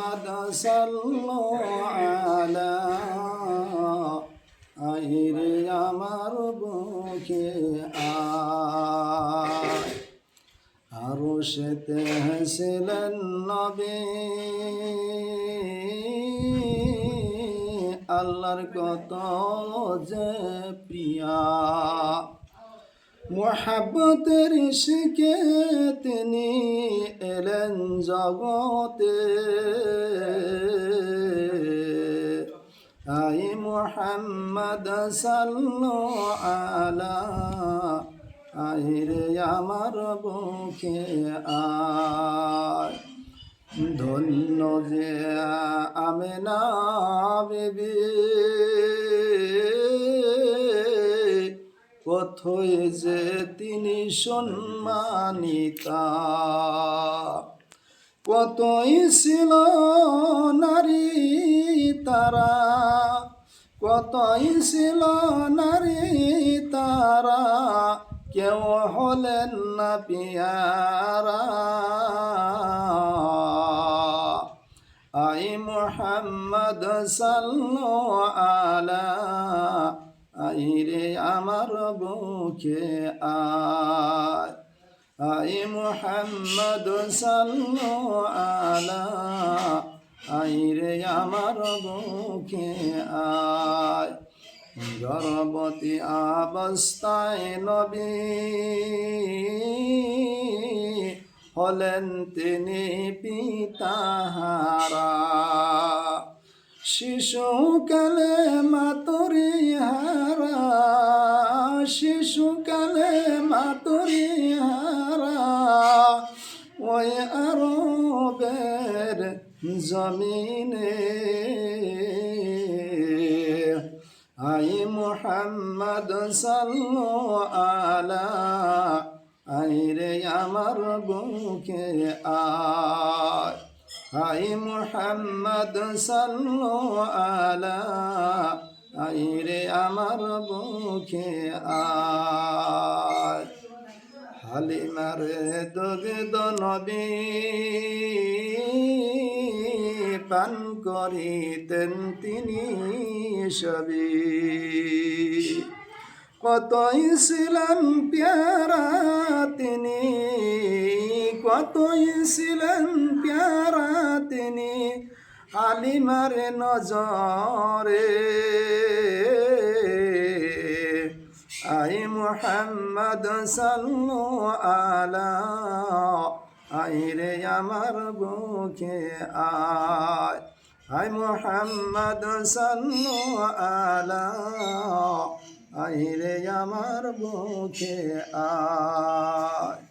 মুহাম্মদ সাল্লাল্লাহু আলা আহিরে আমার বুকে আয় আরশেতে হাসিলেন নবী আল্লাহর কত যে প্রিয়া মুহাব্বতের ইশকে তিনি এলেন জগতে আই মুহাম্মদ সাল্লাল্লাহু আলা আহিরে আমার বুকে আয় ধন্য যে আমেনা বিবি কতই যে তিনি সম্মানিতা কতই ছিল নারী তারা কতই ছিল নারী তারা কেউ হলেন না পিয়ারা আই মুহাম্মদ সাল্লাল্লাহু আলা আহিরে আমার বুকে আয় আই মুহাম্মদ সাল্লাল্লাহু আলা আহিরে আমার বুকে আয় গর্ভবতী অবস্থায় নবী হলেন তিনি পিতাহারা শিশুকালে মাতরি হারা শিশুকালে মাতরি হারা ওই আরবের জমিনে আই মুহাম্মদ সাল্লাল্লাহু আলা আহিরে আমার বুকে আয় আই মুহাম্মদ সাল্লাল্লাহু আলা আহিরে আমার বুকে আয় হালিমার দুগ্ধ নবী পান করিতেন তিনি সবই কতই ছিলেন প্যারা তিনি কতই ছিলেন প্যারা তিনি হালিমার নজরে আই মুহাম্মদ সাল্লাল্লাহু আলা আহিরে আমার বুকে আয় আই মুহাম্মদ সাল্লাল্লাহু আলা আহিরে আমার বুকে আয়